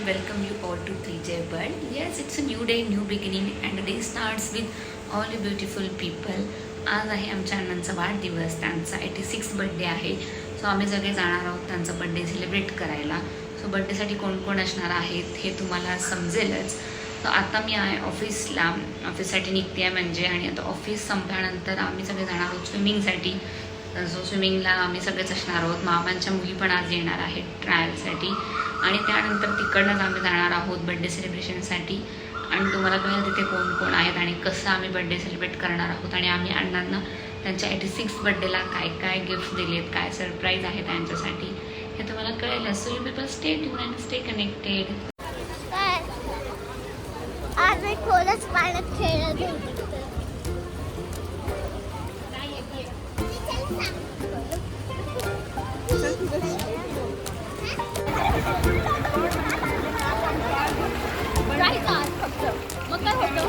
welcome you all to 3J World. Yes, it's a new day, new beginning and the day starts with all you beautiful people. आज आहे आमच्या अण्णांचा वाढदिवस, त्यांचा 86 birthday आहे. So आम्ही सगळे जाणार आहोत त्यांचा बर्थडे सेलिब्रेट करायला. सो बर्थडेसाठी कोण कोण असणार आहेत हे तुम्हाला समजेलच. सो आता मी आहे ऑफिसला, ऑफिससाठी निघते आहे म्हणजे, आणि आता ऑफिस संपल्यानंतर आम्ही सगळे जाणार आहोत स्विमिंगसाठी. सो स्विमिंगला आम्ही सगळेच असणार आहोत. मामांच्या मुली पण आज येणार आहेत ट्रायलसाठी, आणि त्यानंतर तिकडनंच आम्ही जाणार आहोत बड्डे सेलिब्रेशनसाठी. आणि तुम्हाला कळेल तिथे कोण कोण आहेत आणि कसं आम्ही बड्डे सेलिब्रेट करणार आहोत, आणि आम्ही अण्णांना त्यांच्या 86 बड्डेला काय काय गिफ्ट दिलेत, काय सरप्राईज आहे त्यांच्यासाठी, हे तुम्हाला कळेल. So you people stay tune and stay connected. आज मी खोलच पाण्यात खेळत होते. मग काय होतं?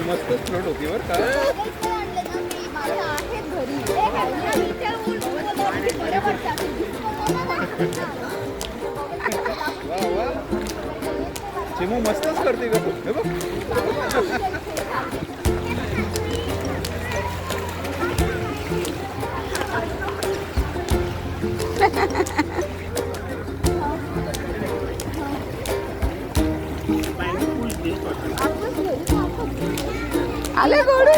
मस्त फ्लोट होती बरं का. वा वा, चिमू मस्तच करते का हे बघ. आले गोडू.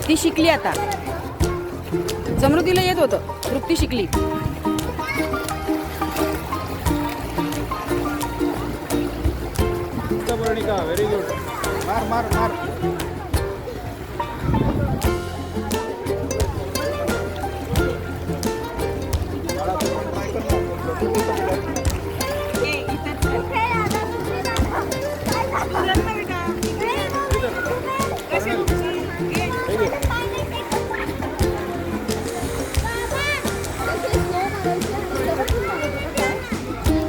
ती शिकली आता, समृद्धीला येत होतं, तृप्ती शिकली. Very good. मार मार मार.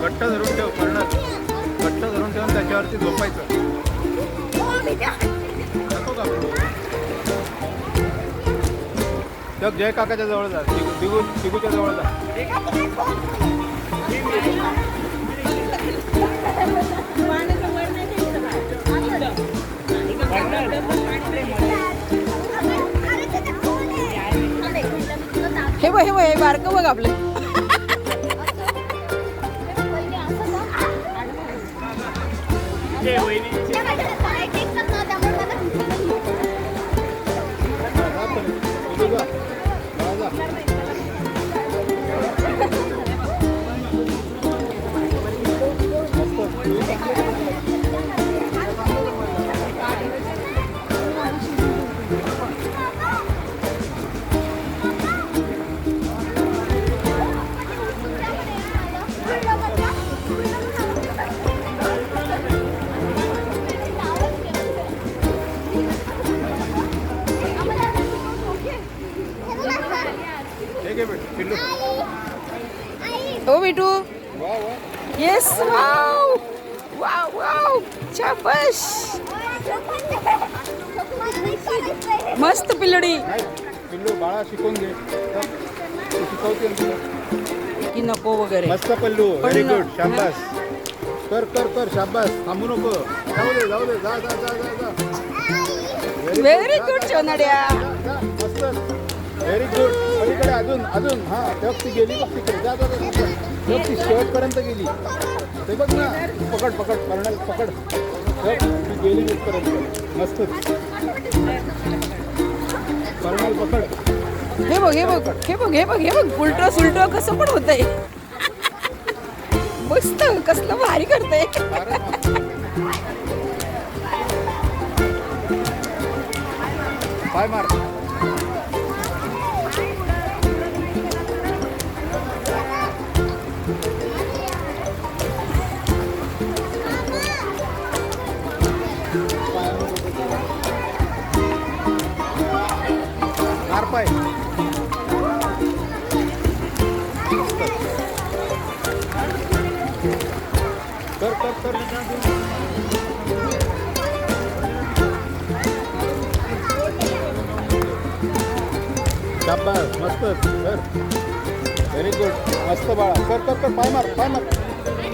घट्ट धरून ठेव, कर्णल घट्ट धरून ठेवून त्याच्यावरती झोपायचं. नको का जग जय काकाच्या जवळ जा, दिगूच्या जवळ जा. हे बघ हे बारकं बघ आपलं. पहिले असं हे घे बेट पिल्लू. हो बिटू. वा वा. येस वाव वाव वाव शाबाश. मस्त पिल्लडी. नाही पिल्लू बाळा शिकवून घे. तू शिकवते ना तुला. की नको वगैरे. मस्त पल्लू. पण व्हेरी ना- गुड. शाबास. कर कर कर शाबास. थांबू नको. जाऊ दे जाऊ दे. जा जा जा जा जा. व्हेरी गुड सोनाड्या. जा, मस्त. Very good. पलीकडे अजून अजून हा तेव्हा ती गेली बघ तिकडे. जा जा जा. तेव्हा ती शेवटपर्यंत गेली. ते बघ ना. पकड पकड कर्नल पकड. तेव्हा ती गेली तिथपर्यंत. मस्त. कर्नल पकड. हे बघ हे बघ हे बघ हे बघ हे बघ उलट सुलट कसं पण होतंय. मस्त कसलं भारी करतंय. पाय मार. मार पाय. कर कर कर. शाबास. मस्त कर. Very good. मस्त बाळा. कर कर कर. पाय मार पाय मार.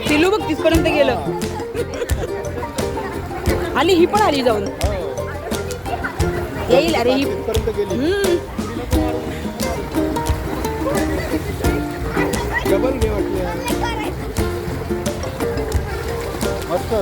पिलू बघ तिथपर्यंत गेलं. आली ही पण आली जाऊन. हो. येईल अरे ही. तिथपर्यंत गेली. डबल घे वाटली. मस्त.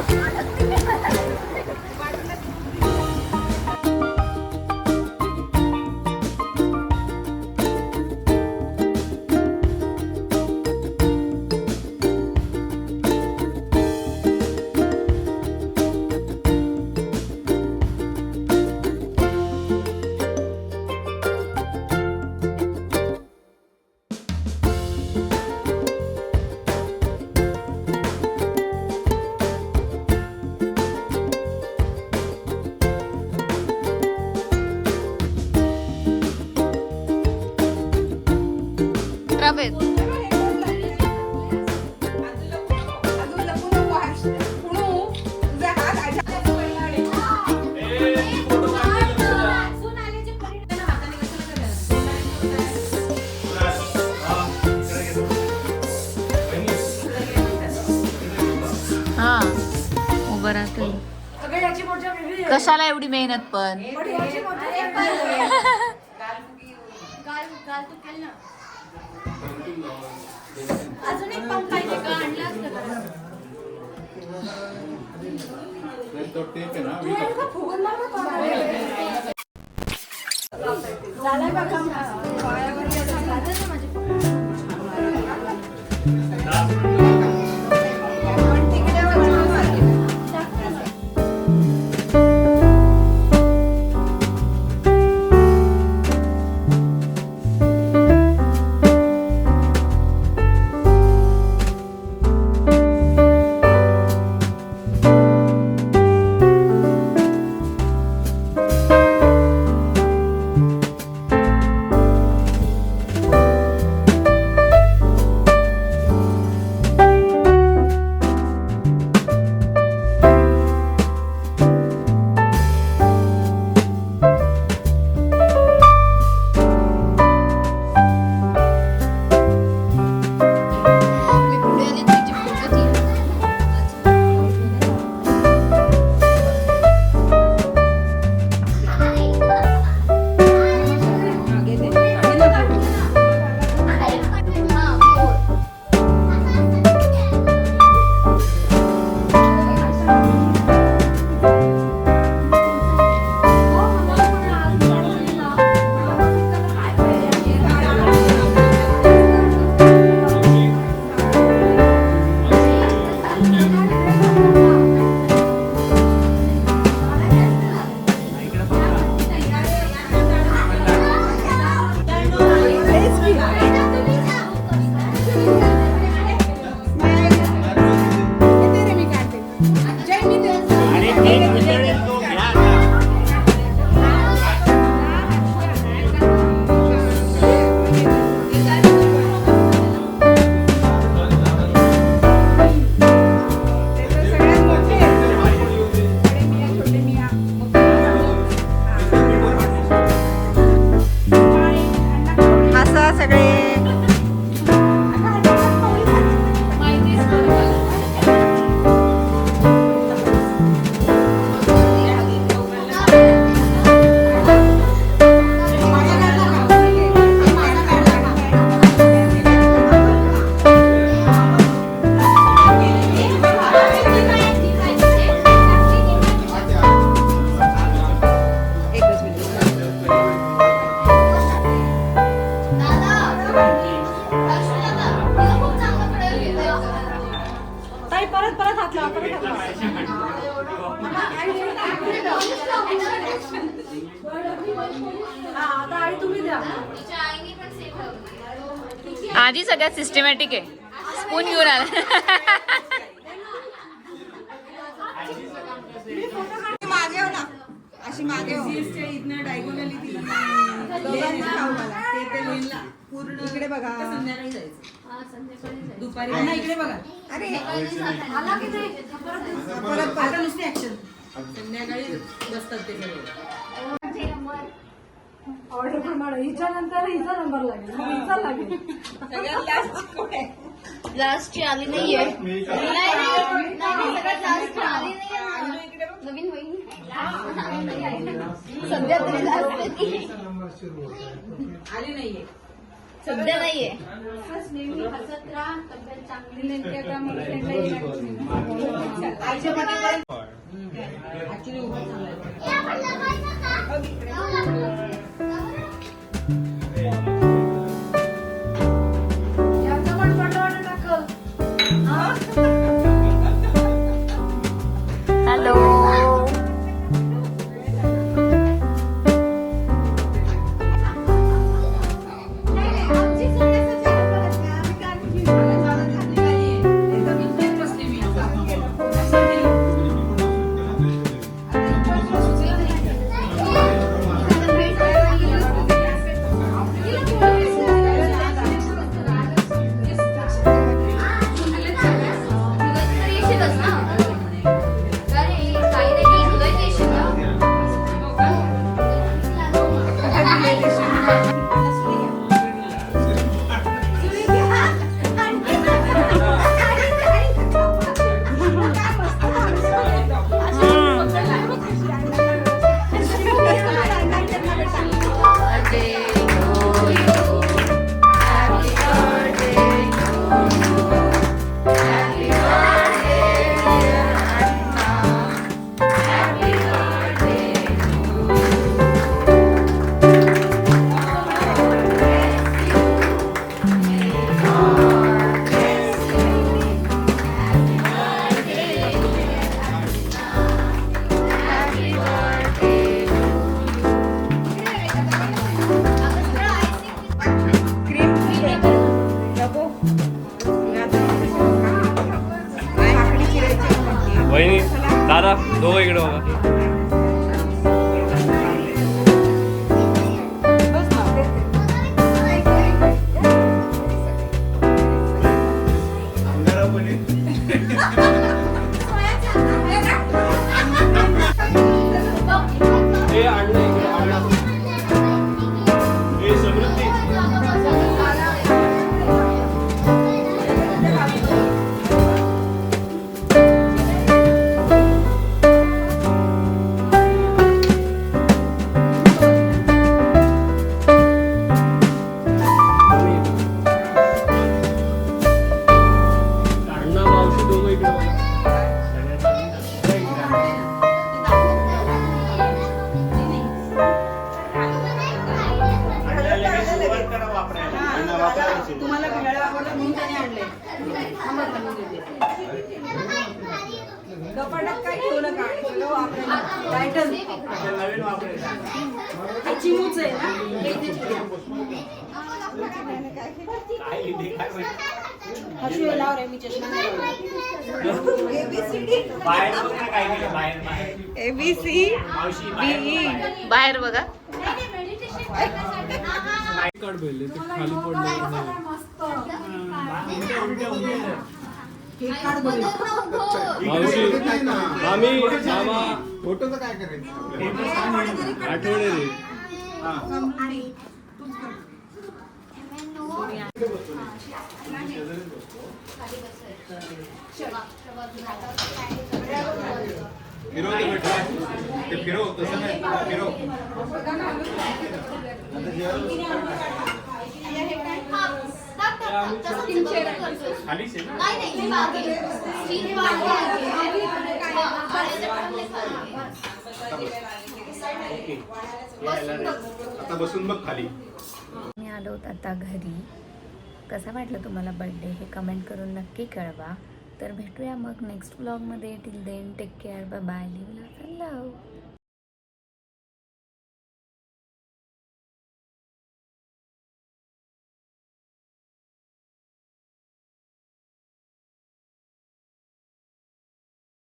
हा उभं राहते. कशाला एवढी मेहनत पण. अजून एक पंप पाहिजे का? आणला असतं का? तो टेप आहे ना. झालाय बघा. पायावर गेलं. झालं ना माझे. ताई परत परत हात लावा, परत हात लावा. हा, आता आई तुम्ही द्या. आधी सगळ्यात सिस्टमॅटिक आहे. स्पून घेऊन आला. मागे हो ना, अशी मागे हो. इथनं डायगोनली ती दोघांनी खाऊ मला. ते लोणला पूर्ण इकडे बघा. संध्याकाळी जायचं. दुपारी नाही इकडे बघा. अरे आला की नाही? परत आता नुसती ऍक्शन. संध्याकाळी बसतात ते सगळे. ऑर्डर प्रमाणे हिच्या नंतर हिचा नंबर लागेल, मग हिचा लागेल. सगळ्यात लास्ट कोण आहे? लास्टची आली नाहीये. नवीन होईल सध्या तरी आली नाहीये. सध्या नाहीये. नेहमी हसत राहा, तब्येत चांगली नेमक्या त्यामुळे आईच्या पाठीवर ऍक्च्युली याचं पण पटवाट टाकल. हॅलो. वहिनी दादा दोघं इकडे बघा. तुम्हाला भेळ आवडतं म्हणून त्याने आणले. कपाटात काय ठेवलं का? सगळं वापरायला. टायटन. हे चिमूच आहे ना? हे इथे चिमू. हसू लाव रे, मी चष्मा नाही लावला. ABCD. बाहेर बघा. खाली पडलं. हे काढ बरं. मावशी मामी मामा फोटोचं काय करायचं? आठवडे रे. फिरव ते बेटा. ते फिरव तसं नाही फिरव. खालीच आहे ना? आता बसून बघ खाली. मी आलो आता घरी. कसा वाटलं तुम्हाला बर्थडे हे कमेंट करून नक्की कळवा. तर भेटूया मग नेक्स्ट व्लॉगमध्ये. Till then take care, bye bye, live love.